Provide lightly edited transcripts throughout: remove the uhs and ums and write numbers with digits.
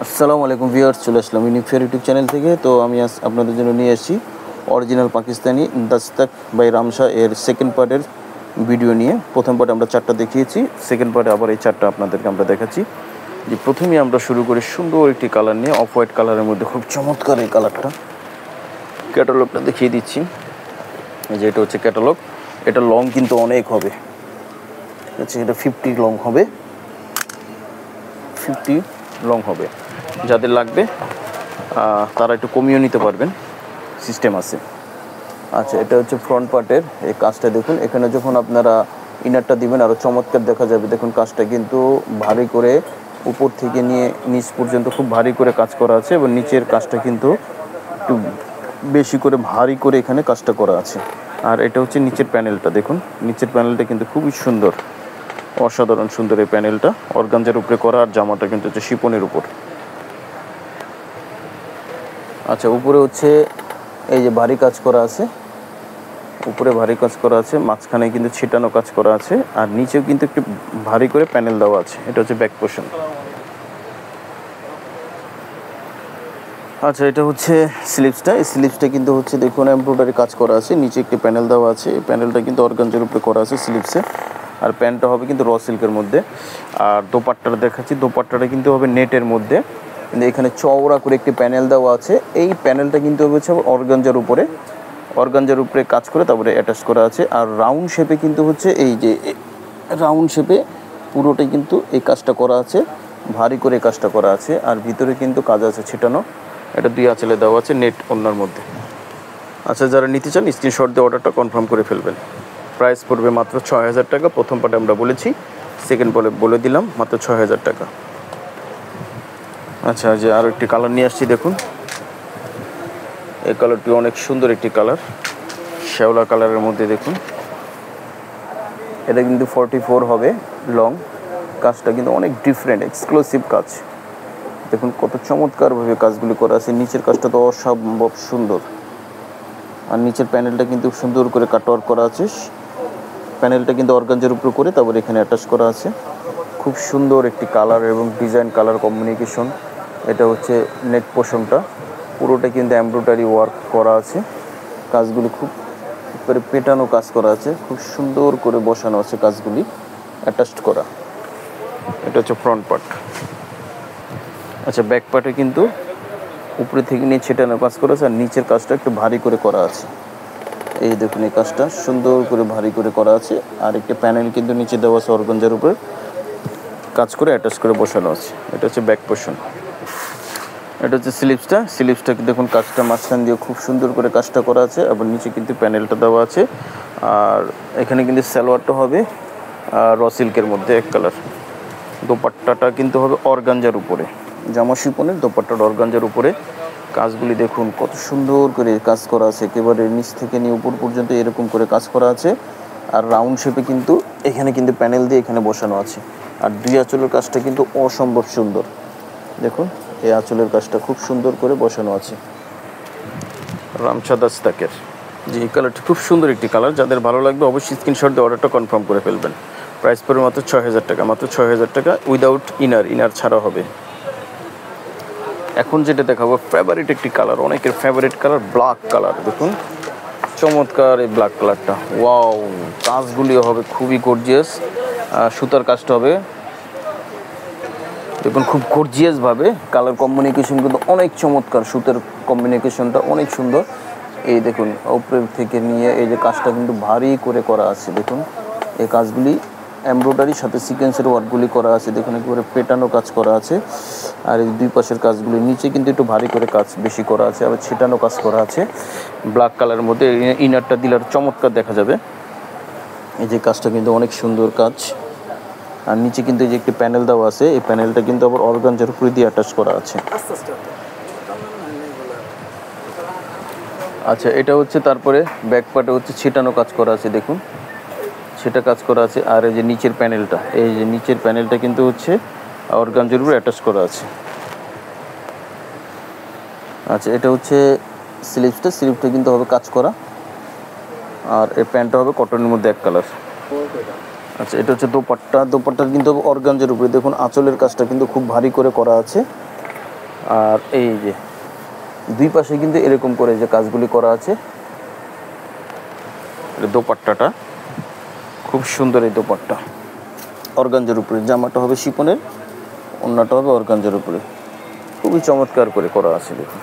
আসসালামু আলাইকুম ভিউয়ার্স, চলে আসলাম ইউনিফেয়ার ইউটিউব চ্যানেল থেকে। তো আমি আজ আপনাদের জন্য নিয়ে এসেছি অরিজিনাল পাকিস্তানি দাস্তাক বাই রামশা এর সেকেন্ড পার্টের ভিডিও নিয়ে। প্রথম পার্টে আমরা 4টা দেখিয়েছি, সেকেন্ড পার্টে আবার এই 4টা আপনাদেরকে আমরা দেখাচ্ছি। যে প্রথমেই আমরা শুরু করি সুন্দর একটি কালার নিয়ে, অফ হোয়াইট কালারের মধ্যে খুব চমৎকার এই কালারটা। ক্যাটালগটা দেখিয়ে দিচ্ছি। এই যে এটা হচ্ছে ক্যাটালগ। এটা লং কিন্তু অনেক হবে, ঠিক আছে। এটা 50 লং হবে, 50 লং হবে। যাদের লাগবে তারা একটু কমিয়েও নিতে পারবেন, সিস্টেম আছে। আচ্ছা, এটা হচ্ছে ফ্রন্ট পার্টের এই কাজটা দেখুন। এখানে যখন আপনারা ইনারটা দিবেন আরও চমৎকার দেখা যাবে। দেখুন কাজটা কিন্তু ভারী করে, উপর থেকে নিয়ে নিচ পর্যন্ত খুব ভারী করে কাজ করা আছে, এবং নিচের কাজটা কিন্তু একটু বেশি করে ভারী করে এখানে কাজটা করা আছে। আর এটা হচ্ছে নিচের প্যানেলটা দেখুন। নিচের প্যানেলটা কিন্তু খুবই সুন্দর, অসাধারণ সুন্দর এই প্যানেলটা। অর্গানজার উপরে করা, আর জামাটা কিন্তু হচ্ছে শিপনের উপর। আচ্ছা, উপরে হচ্ছে এই যে ভারী কাজ করা আছে, উপরে ভারী কাজ করা আছে, মাঝখানে কিন্তু ছিটানো কাজ করা আছে, আর নিচেও কিন্তু একটু ভারী করে প্যানেল দেওয়া আছে। এটা হচ্ছে ব্যাক পোর্শন। আচ্ছা, এটা হচ্ছে স্লিভসটা। এই স্লিভসটা কিন্তু হচ্ছে দেখুন এমব্রয়ডারি কাজ করা আছে, নিচে একটি প্যানেল দেওয়া আছে। এই প্যানেলটা কিন্তু অর্গানজার উপরে করা আছে স্লিভসে, আর প্যান্টটা হবে কিন্তু র সিল্কের মধ্যে। আর দোপাট্টাটা দেখাচ্ছি, দোপাট্টাটা কিন্তু হবে নেটের মধ্যে, কিন্তু এখানে চওড়া করে একটি প্যানেল দেওয়া আছে। এই প্যানেলটা কিন্তু হচ্ছে অর্গানজার উপরে, অর্গানজার উপরে কাজ করে তারপরে অ্যাটাচ করা আছে। আর রাউন্ড শেপে কিন্তু হচ্ছে এই যে রাউন্ড শেপে পুরোটাই কিন্তু এই কাজটা করা আছে, ভারী করে কাজটা করা আছে। আর ভিতরে কিন্তু কাজ আছে ছিটানো। এটা 2 আঁচলে দেওয়া আছে নেট ওড়নার মধ্যে। আচ্ছা, যারা নিতে চান স্ক্রিনশট দিয়ে অর্ডারটা কনফার্ম করে ফেলবেন। প্রাইস পড়বে মাত্র 6000 টাকা। প্রথম পার্টে আমরা বলেছি, সেকেন্ড বলে দিলাম মাত্র 6000 টাকা। আচ্ছা, যে আরও একটি কালার নিয়ে আসছি দেখুন। এই কালারটি অনেক সুন্দর একটি কালার, শ্যাওলা কালারের মধ্যে দেখুন। এটা কিন্তু 44 হবে লং। কাজটা কিন্তু অনেক ডিফারেন্ট, এক্সক্লুসিভ কাজ। দেখুন কত চমৎকারভাবে কাজগুলি করা আছে। নিচের কাজটা তো অসম্ভব সুন্দর, আর নিচের প্যানেলটা কিন্তু সুন্দর করে কাটওয়ার্ক করা আছে। প্যানেলটা কিন্তু অর্গানজার উপর করে তারপর এখানে অ্যাটাচ করা আছে। খুব সুন্দর একটি কালার এবং ডিজাইন কালার কম্বিনেশন। এটা হচ্ছে নেক পোর্শনটা, পুরোটা কিন্তু এমব্রয়ডারি ওয়ার্ক করা আছে। কাজগুলি খুব করে পেটানো কাজ করা আছে, খুব সুন্দর করে বসানো আছে কাজগুলি, অ্যাটাচড করা। এটা হচ্ছে ফ্রন্ট পার্ট। আচ্ছা, ব্যাক পার্টে কিন্তু উপরে থেকে নিয়ে ছেটানো কাজ করা আছে, আর নিচের কাজটা একটু ভারী করে করা আছে। এই দেখুন এই কাজটা সুন্দর করে ভারী করে করা আছে। আর একটা প্যানেল কিন্তু নিচে দেওয়া আছে, অর্গানজার উপরে কাজ করে অ্যাটাচ করে বসানো আছে। এটা হচ্ছে ব্যাক পোর্শন। এটা হচ্ছে স্লিভসটা। স্লিভসটা দেখুন কাজটা মাঝখান দিয়ে খুব সুন্দর করে কাজটা করা আছে, আবার নিচে কিন্তু প্যানেলটা দেওয়া আছে। আর এখানে কিন্তু সালোয়ারটা হবে র সিল্কের মধ্যে এক কালার। দোপাট্টাটা কিন্তু হবে অর্গানজার উপরে, জামা শিপনের দোপাট্টাটা অর্গানজার উপরে। কাজগুলি দেখুন কত সুন্দর করে কাজ করা আছে, একেবারে নিচ থেকে নিয়ে উপর পর্যন্ত এরকম করে কাজ করা আছে। আর রাউন্ড শেপে কিন্তু এখানে কিন্তু প্যানেল দিয়ে এখানে বসানো আছে। আর 2 আঁচলের কাজটা কিন্তু অসম্ভব সুন্দর। দেখুন এই আঁচলের কাজটা খুব সুন্দর করে বসানো আছে। রামশা দাস্তাকের যে এই কালারটি খুব সুন্দর একটি কালার। যাদের ভালো লাগবে অবশ্যই স্ক্রিনশট দিয়ে অর্ডারটা কনফার্ম করে ফেলবেন। প্রাইস পড়বে মাত্র 6000 টাকা, মাত্র 6000 টাকা, উইদাউট ইনার ছাড়া হবে। এখন যেটা দেখাবো ফেভারিট একটি কালার, অনেকের ফেভারিট কালার, ব্ল্যাক কালার। দেখুন চমৎকার এই ব্ল্যাক কালারটা, ওয়াও। কাজগুলি হবে খুবই গর্জিয়াস, সুতার কাজটা হবে দেখুন খুব গর্জিয়াসভাবে। কালার কম্বিনেশন কিন্তু অনেক চমৎকার, সুতার কম্বিনেশনটা অনেক সুন্দর। এই দেখুন উপরের থেকে নিয়ে এই যে কাজটা কিন্তু ভারী করে করা আছে। দেখুন এই কাজগুলি এমব্রয়ডারির সাথে সিকোয়েন্সের ওয়ার্কগুলি করা আছে। দেখুন একেবারে পেটানো কাজ করা আছে। আর এই 2 পাশের কাজগুলি নিচে কিন্তু একটু ভারী করে কাজ বেশি করা আছে, আবার ছিটানো কাজ করা আছে। ব্ল্যাক কালারের মধ্যে ইনারটা দিলে আর চমৎকার দেখা যাবে। এই যে কাজটা কিন্তু অনেক সুন্দর কাজ। আর নিচে কিন্তু এই যে একটি প্যানেল দেওয়া আছে, এই প্যানেলটা কিন্তু আবার অর্গানজার উপরে দিয়ে অ্যাটাচ করা আছে। আচ্ছা, এটা হচ্ছে তারপরে ব্যাক পার্টে হচ্ছে ছিটানো কাজ করা আছে। দেখুন সেটা কাজ করা আছে। আর এই যে নিচের প্যানেলটা, এই যে নিচের প্যানেলটা কিন্তু হচ্ছে অর্গানজার উপরে অ্যাটাচ করা আছে। আচ্ছা, এটা হচ্ছে স্লিভসটা। স্লিভসটা কিন্তু হবে কাজ করা, আর এই প্যান্টটা হবে কটনের মধ্যে এক কালার। আচ্ছা, এটা হচ্ছে দোপাট্টা। দোপাট্টার কিন্তু অর্গানজার উপরে দেখুন আঁচলের কাজটা কিন্তু খুব ভারী করে করা আছে। আর এই যে দুই পাশে কিন্তু এরকম করে যে কাজগুলি করা আছে। দোপাট্টাটা খুব সুন্দর, এই দোপাট্টা অর্গানজার উপরে, জামাটা হবে শিপনের, ওড়নাটা হবে অর্গানজার উপরে, খুবই চমৎকার করে করা আছে দেখুন।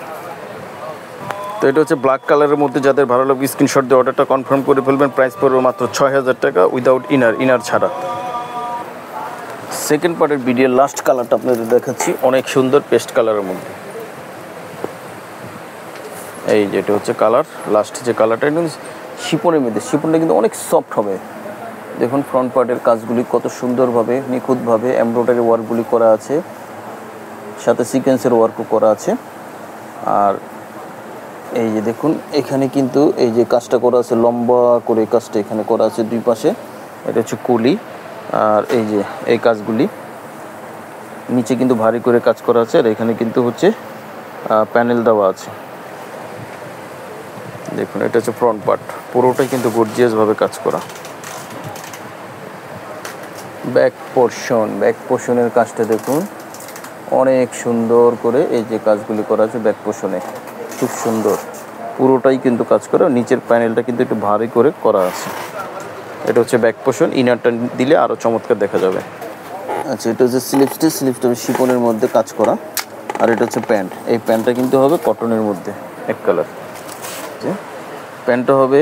তো এটা হচ্ছে ব্ল্যাক কালারের মধ্যে, যাদের ভালো লাগবে স্ক্রিনশট দিয়ে অর্ডারটা কনফার্ম করে ফেলবেন। প্রাইস পড়বে মাত্র 6000 টাকা উইদাউট ইনার ছাড়া। সেকেন্ড পার্টের ভিডিওর লাস্ট কালারটা আপনাদের দেখাচ্ছি, অনেক সুন্দর পেস্ট কালারের মধ্যে। এই যে এটা হচ্ছে কালার, লাস্ট যে কালারটা একদম শিপনের মধ্যে, শিপনটা কিন্তু অনেক সফট হবে। দেখুন ফ্রন্ট পার্টের কাজগুলি কত সুন্দরভাবে নিখুঁতভাবে এমব্রয়ডারি ওয়ার্কগুলি করা আছে, সাথে সিকোয়েন্সের ওয়ার্কও করা আছে। আর এই যে দেখুন এখানে কিন্তু এই যে কাজটা করা আছে, লম্বা করে কাজটা এখানে করা আছে দুই পাশে, এটা হচ্ছে কলি। আর এই যে এই কাজগুলি নিচে কিন্তু ভারী করে কাজ করা আছে, আর এখানে কিন্তু হচ্ছে প্যানেল দেওয়া আছে। দেখুন এটা হচ্ছে ফ্রন্ট পার্ট, পুরোটাই কিন্তু গর্জিয়াসভাবে কাজ করা। ব্যাক পোর্শনের কাজটা দেখুন অনেক সুন্দর করে এই যে কাজগুলি করা আছে ব্যাক পোর্শনে, খুব সুন্দর, পুরোটাই কিন্তু কাজ করা। নিচের প্যানেলটা কিন্তু একটু ভারী করে করা আছে। এটা হচ্ছে ব্যাক পোর্শন, ইনারটা দিলে আরও চমৎকার দেখা যাবে। আচ্ছা, এটা হচ্ছে স্লিভসটা শিপনের মধ্যে কাজ করা। আর এটা হচ্ছে প্যান্ট, এই প্যান্টটা কিন্তু হবে কটনের মধ্যে এক কালার, প্যান্টটা হবে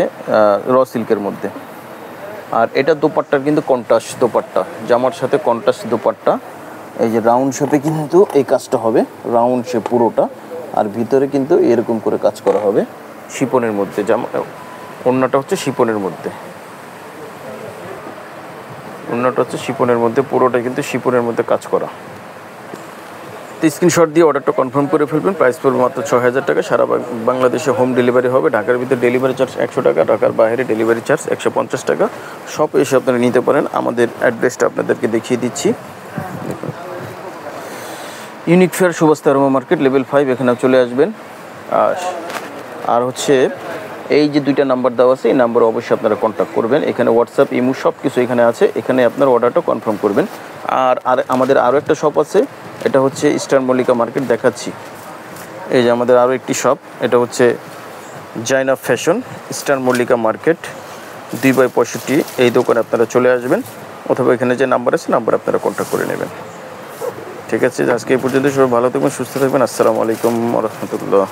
র সিল্কের মধ্যে। আর এটা দোপাট্টার কিন্তু কন্ট্রাস্ট দোপাট্টা, জামার সাথে কন্ট্রাস্ট দোপাট্টা। এই যে রাউন্ড শেপে কিন্তু এই কাজটা হবে, রাউন্ড শেপ পুরোটা। আর ভিতরে কিন্তু এরকম করে কাজ করা হবে শিপনের মধ্যে। জামা ওড়নাটা হচ্ছে শিপনের মধ্যে, ওড়নাটা হচ্ছে শিপনের মধ্যে, পুরোটা কিন্তু শিপনের মধ্যে কাজ করা। স্ক্রিনশট দিয়ে অর্ডারটা কনফার্ম করে ফেলবেন। প্রাইস পড়বে মাত্র 6000 টাকা। সারা বাংলাদেশে হোম ডেলিভারি হবে। ঢাকার ভিতরে ডেলিভারি চার্জ 100 টাকা, ঢাকার বাইরে ডেলিভারি চার্জ 150 টাকা। সব এসে আপনারা নিতে পারেন। আমাদের অ্যাড্রেসটা আপনাদেরকে দেখিয়ে দিচ্ছি। Unique fair Subhash aroma market level 5, এখানে চলে আসবেন। আর হচ্ছে এই যে দুইটা নাম্বার দেওয়া আছে, এই নাম্বারে অবশ্যই আপনারা কন্ট্যাক্ট করবেন। এখানে হোয়াটসঅ্যাপ, ইমো সব কিছু এখানে আছে, এখানে আপনার অর্ডারটা কনফার্ম করবেন। আর আমাদের আরও একটা শপ আছে, এটা হচ্ছে ইস্টার্ন মল্লিকা মার্কেট দেখাচ্ছি। এই যে আমাদের আরও একটি শপ, এটা হচ্ছে Zainab fashion, eastern Mallika market 2/65। এই দোকানে আপনারা চলে আসবেন, অথবা এখানে যে নাম্বার আছে নাম্বার আপনারা কন্ট্যাক্ট করে নেবেন। ঠিক আছে, আজকে এই পর্যন্ত। সবাই ভালো থাকবেন, সুস্থ থাকবেন। আসসালামু আলাইকুম ওয়া রাহমাতুল্লাহ।